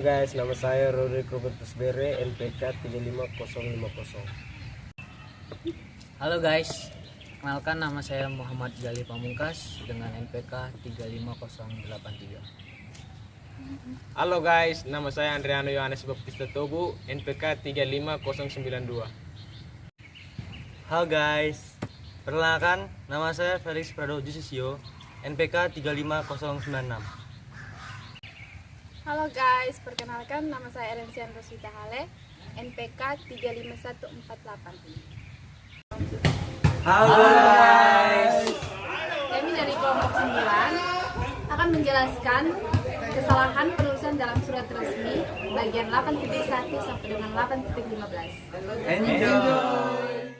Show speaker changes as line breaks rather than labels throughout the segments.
guys, nama saya Rodrik Robertus Bere, NPK 35050.
Halo guys, kenalkan nama saya Muhammad Gali Pamungkas dengan NPK 35083.
Halo guys, nama saya Andriano Yohanes Baptista Tobu, NPK 35092.
Halo guys, perkenalkan nama saya Felix Prado Jusisio, NPK 35096.
Halo guys, perkenalkan nama saya Erensian Rosita Hale, NPK 35148.
Halo guys.
Kami dari kelompok 9 akan menjelaskan kesalahan penulisan dalam surat resmi bagian 8.1 sampai dengan 8.15.
Enjoy.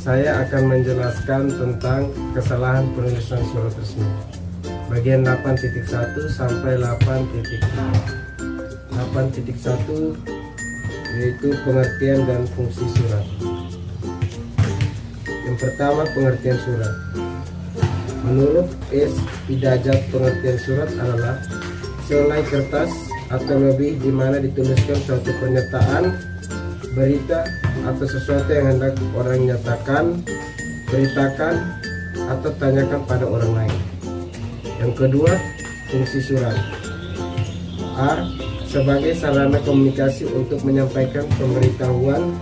Saya akan menjelaskan tentang kesalahan penulisan surat resmi bagian 8.1 sampai 8.5. 8.1 yaitu pengertian dan fungsi surat. Yang pertama, pengertian surat. Menurut S. Idajat, pengertian surat adalah selai kertas atau lebih di mana dituliskan suatu pernyataan, berita atau sesuatu yang hendak orang nyatakan, beritakan atau tanyakan pada orang lain. Yang kedua, fungsi surat. A. Sebagai sarana komunikasi untuk menyampaikan pemberitahuan,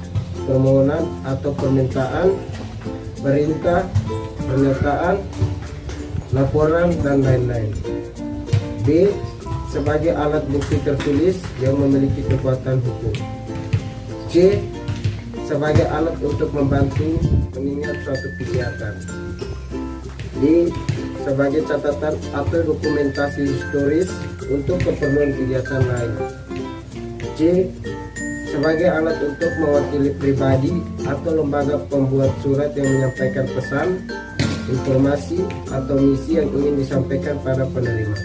permohonan atau permintaan, perintah, pernyataan, laporan, dan lain-lain. B. Sebagai alat bukti tertulis yang memiliki kekuatan hukum. C. Sebagai alat untuk membantu mengingat suatu kegiatan. D. Sebagai catatan atau dokumentasi historis untuk keperluan kegiatan lain. C. Sebagai alat untuk mewakili pribadi atau lembaga pembuat surat yang menyampaikan pesan, informasi, atau misi yang ingin disampaikan pada penerima.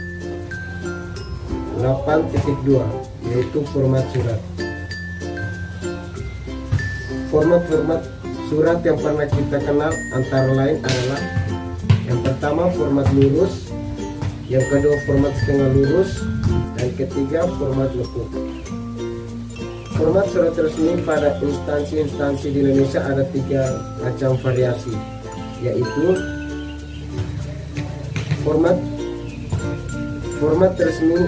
8.2 yaitu format surat. Format surat yang pernah kita kenal antara lain adalah: yang pertama, format lurus, yang kedua, format setengah lurus, dan ketiga, format lekuk. Format surat resmi pada instansi-instansi di Indonesia ada 3 macam variasi, yaitu format resmi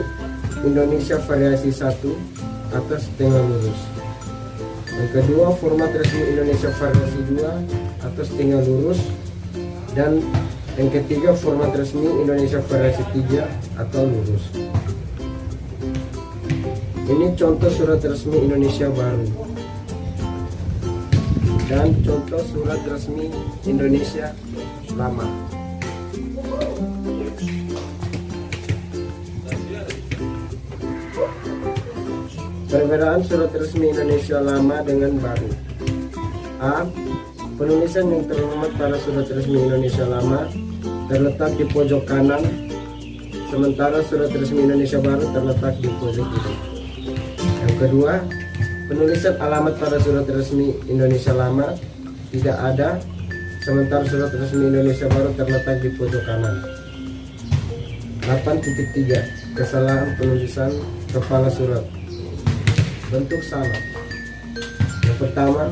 Indonesia variasi 1 atau setengah lurus. Yang kedua, format resmi Indonesia variasi 2 atau setengah lurus, dan yang ketiga, format resmi Indonesia variasi 3 atau lurus. Ini contoh surat resmi Indonesia baru dan contoh surat resmi Indonesia lama. Perbedaan surat resmi Indonesia lama dengan baru. A. Penulisan yang terhormat pada surat resmi Indonesia lama terletak di pojok kanan, sementara surat resmi Indonesia baru terletak di pojok kiri. Yang kedua, penulisan alamat pada surat resmi Indonesia lama tidak ada, sementara surat resmi Indonesia baru terletak di pojok kanan. 8.3 Kesalahan penulisan kepala surat. Bentuk salah. Yang pertama,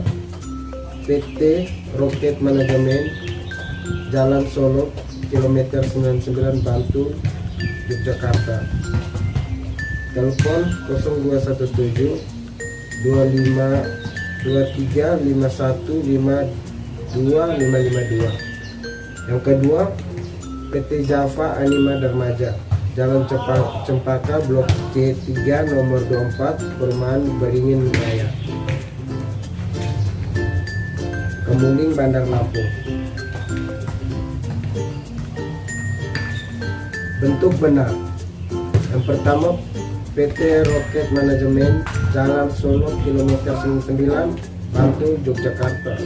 PT Roket Manajemen, Jalan Solo, kilometer 99, Bantul, Yogyakarta. Telepon 0217 2523 5152 Yang kedua, PT Java Anima Dermaja, Jalan Cempaka, Blok C3, nomor 24, Perumahan Beringin Raya, Kemuning, Bandar Lampung. Bentuk benar. Yang pertama, PT Roket Manajemen, Jalan Solo, kilometer 99, Bantul, Yogyakarta.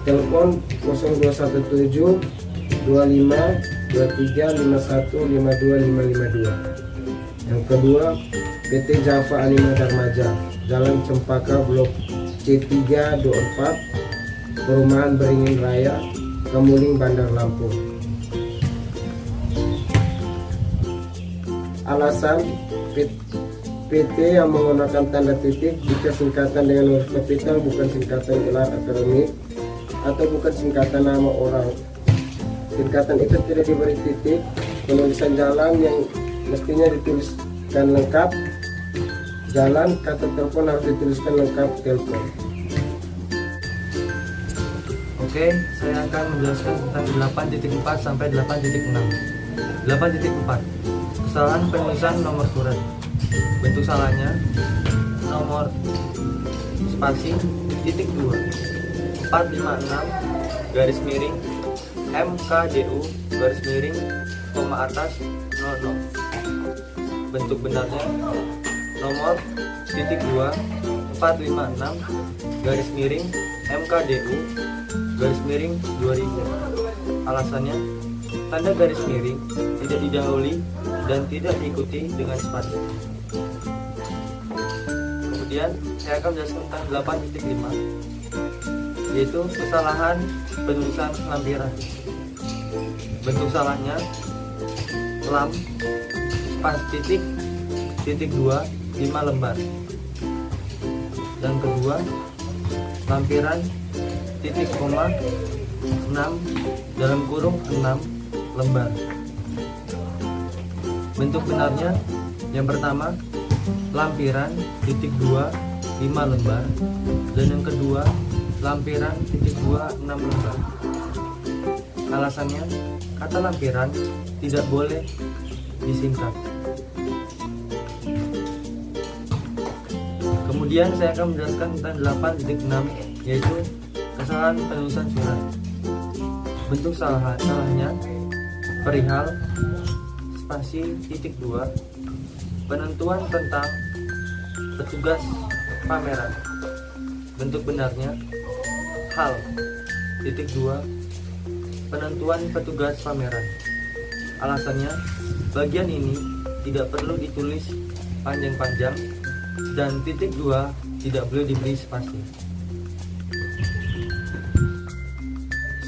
Telepon 0217 2523 5152. Yang kedua, PT Java Anima Dermaja, Jalan Cempaka, Blok C3, 24, Perumahan Beringin Raya, Kemuning, Bandar Lampung. Alasan PT yang menggunakan tanda titik jika singkatan dengan huruf kapital bukan singkatan gelar akademik atau bukan singkatan nama orang. Singkatan itu tidak diberi titik. Penulisan jalan yang mestinya dituliskan lengkap jalan, kata telepon harus dituliskan lengkap telepon.
Oke, saya akan menjelaskan tentang 8.4 sampai 8.6. 8.4 Kesalahan penulisan nomor surat. Bentuk salahnya nomor spasi titik 2 456 garis miring MKDU garis miring koma atas 00. Bentuk benarnya nomor titik 2 456 garis miring MKDU garis miring 2000. Alasannya, tanda garis miring tidak didahului dan tidak diikuti dengan spasi. Kemudian saya akan menjelaskan tentang 8.5, yaitu kesalahan penulisan lampiran. Bentuk salahnya lam titik 2 5 lembar. Yang kedua, lampiran titik koma 6 dalam kurung 6 lembar. Bentuk benarnya yang pertama lampiran titik 2 5 lembar, dan yang kedua lampiran titik 2 6 lembar. Alasannya, kata lampiran tidak boleh disingkat. Kemudian saya akan menjelaskan tentang 8.6, yaitu kesalahan penulisan surat. Bentuk salahnya perihal spasi titik 2 penentuan tentang petugas pameran. Bentuk benarnya hal titik 2 penentuan petugas pameran. Alasannya, bagian ini tidak perlu ditulis panjang-panjang dan titik 2 tidak boleh diberi spasi.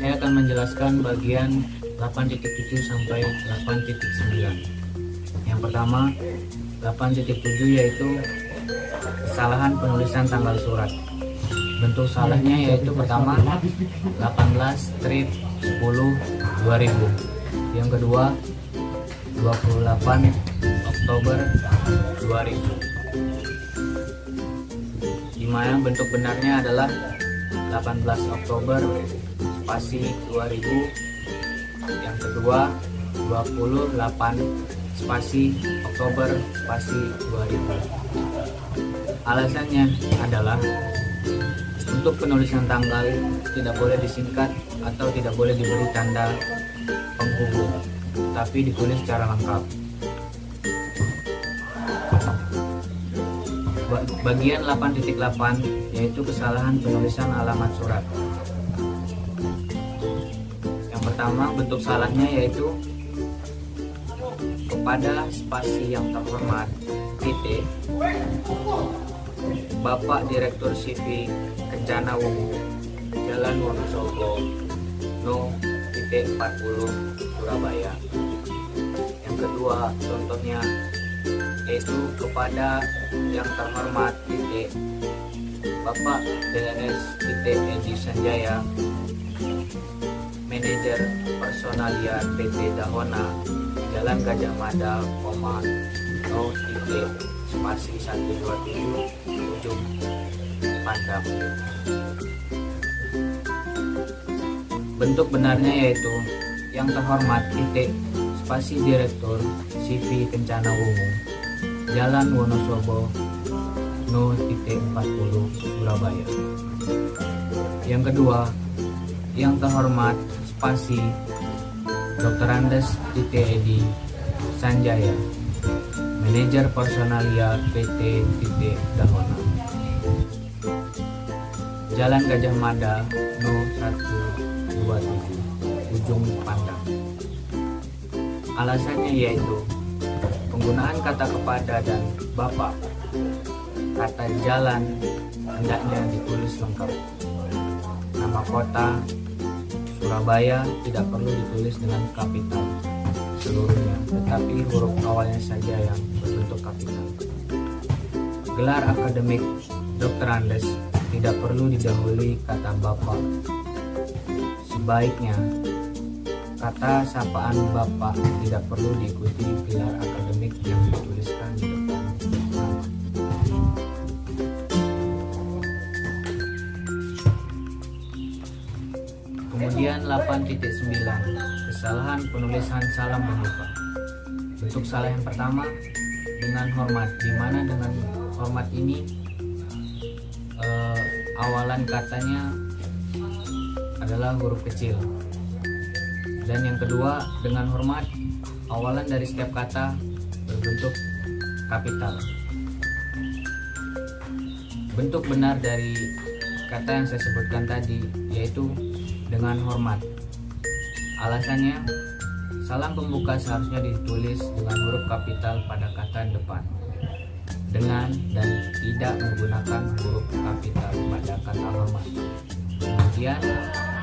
Saya akan menjelaskan bagian 8.7 sampai 8.9. Yang pertama, 8.7 yaitu kesalahan penulisan tanggal surat. Bentuk salahnya yaitu pertama 18/10/2000. Yang kedua 28 Oktober 2000. Di mana bentuk benarnya adalah 18 Oktober spasi 2000. Yang kedua 28 spasi Oktober spasi 2000. Alasannya adalah untuk penulisan tanggal tidak boleh disingkat atau tidak boleh diberi tanda penghubung, tapi ditulis secara lengkap. Bagian 8.8 yaitu kesalahan penulisan alamat surat. Yang pertama, bentuk salahnya yaitu kepada spasi yang terhormat PT Bapak Direktur CV Kencana Wungu, Jalan Wonosobo No. 40 Surabaya. Yang kedua, contohnya yaitu kepada yang terhormat PT Bapak DNS Edi Sanjaya, Manajer Personalia PT Dahona, Jalan Gajah Mada, No. Spasi 127 ujung Pandang. Bentuk benarnya yaitu yang terhormat PT spasi Direktur CV Kencana Wungu, Jalan Wonosobo No. 40 Surabaya. Yang kedua, yang terhormat spasi Dr. Andes Edi Sanjaya, Manajer Personalia PT Dahona, Jalan Gajah Mada No. 127 ujung Pandang. Alasannya yaitu penggunaan kata kepada dan bapak. Kata jalan hendaknya ditulis lengkap. Nama kota Surabaya tidak perlu ditulis dengan kapital seluruhnya, tetapi huruf awalnya saja yang berbentuk kapital. kapital. Gelar akademik Dr. Andes tidak perlu didahului kata Bapak. Sebaiknya, kata sapaan Bapak tidak perlu diikuti gelar akademik yang dituliskan di depan nama. Kemudian 8.9, kesalahan penulisan salam pembuka. Bentuk salah yang pertama dengan hormat, di mana dengan hormat ini awalan katanya adalah huruf kecil. Dan yang kedua, dengan hormat, awalan dari setiap kata berbentuk kapital. Bentuk benar dari kata yang saya sebutkan tadi yaitu dengan hormat. Alasannya, salam pembuka seharusnya ditulis dengan huruf kapital pada kata depan, dengan dan tidak menggunakan huruf kapital pada kata hormat. Kemudian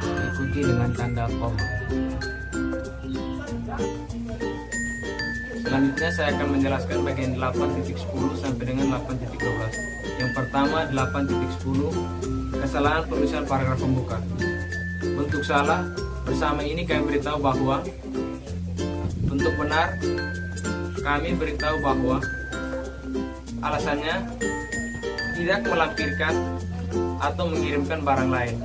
diikuti dengan tanda koma.
Selanjutnya saya akan menjelaskan bagian 8.10 sampai dengan 8.12. Yang pertama 8.10, kesalahan penulisan paragraf pembuka. Bentuk salah, bersama ini kami beritahu bahwa bentuk benar, kami beritahu bahwa alasannya tidak melampirkan atau mengirimkan barang lain.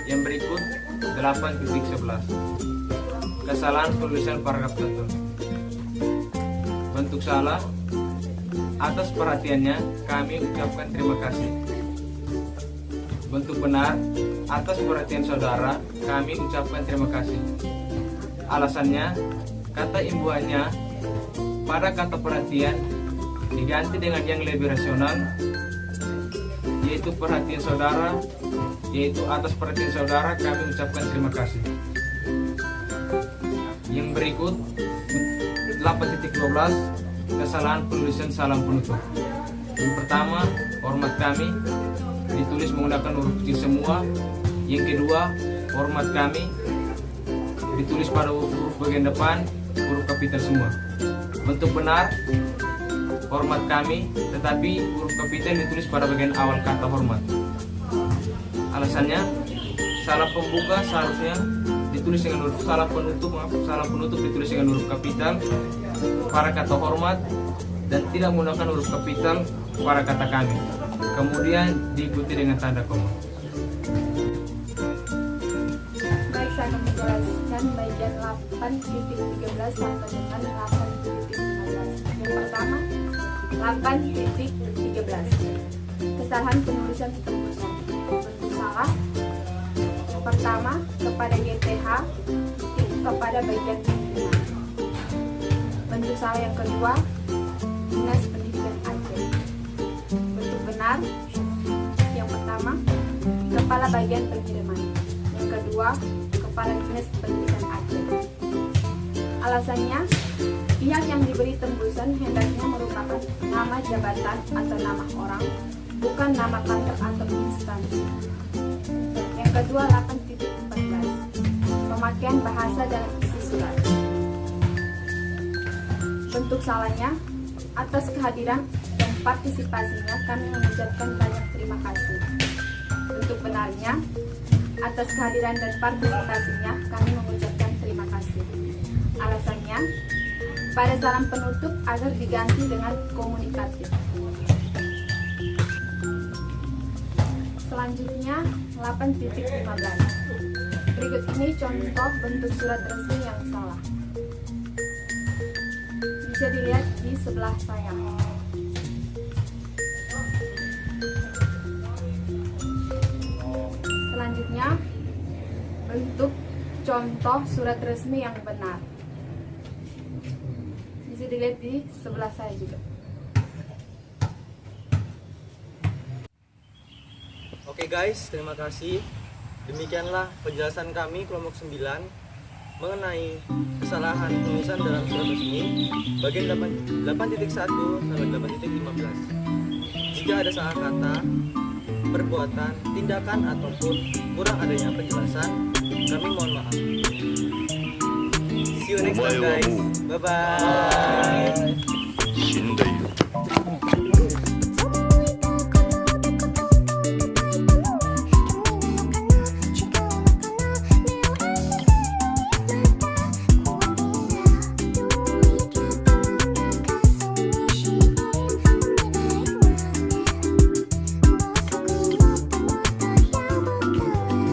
Yang berikut 8.11, kesalahan penulisan paragraf tertentu. Bentuk salah, atas perhatiannya kami ucapkan terima kasih. Bentuk benar, atas perhatian saudara kami ucapkan terima kasih. Alasannya, kata imbuhannya pada kata perhatian diganti dengan yang lebih rasional, yaitu perhatian saudara, yaitu atas perhatian saudara kami ucapkan terima kasih. Yang berikut 8.12, kesalahan penulisan salam penutup. Yang pertama, hormat kami ditulis menggunakan huruf kecil semua. Yang kedua, hormat kami ditulis pada huruf bagian depan huruf kapital semua. Bentuk benar, hormat kami, tetapi huruf kapital ditulis pada bagian awal kata hormat. Alasannya, salam pembuka seharusnya ditulis dengan huruf salam penutup ditulis dengan huruf kapital pada kata hormat dan tidak menggunakan huruf kapital pada kata kami. Kemudian diikuti dengan tanda koma.
Baik, saya akan menjelaskan bagian 8.13 sampai dengan 8.15. Yang pertama, 8.13, kesalahan penulisan tembusan. Bentuk salah, pertama kepada GTH, kepada bagian pengiriman. Bentuk salah yang kedua, Dinas Pendidikan Aceh. Bentuk benar, yang pertama kepala bagian pengiriman, yang kedua kepala Dinas Pendidikan Aceh. Alasannya, pihak yang diberi tembusan hendaknya merupakan nama jabatan atau nama orang, bukan nama kantor atau instansi. Yang kedua 8.14, pemakaian bahasa dalam isi surat. Bentuk salahnya, atas kehadiran dan partisipasinya kami mengucapkan banyak terima kasih. Bentuk benarnya, atas kehadiran dan partisipasinya kami mengucapkan terima kasih. Alasannya, pada salam penutup agar diganti dengan komunikatif. Selanjutnya 8.15. Berikut ini contoh bentuk surat resmi yang salah. Bisa dilihat di sebelah saya. Selanjutnya bentuk contoh surat resmi yang benar. Bisa dilihat di sebelah saya juga.
Oke guys, terima kasih. Demikianlah penjelasan kami kelompok 9 mengenai kesalahan penulisan dalam surat resmi bagian 8.1 sampai 8.15. Jika ada salah kata, perbuatan, tindakan ataupun kurang adanya penjelasan, kami mohon maaf. See you next time guys. Bye bye.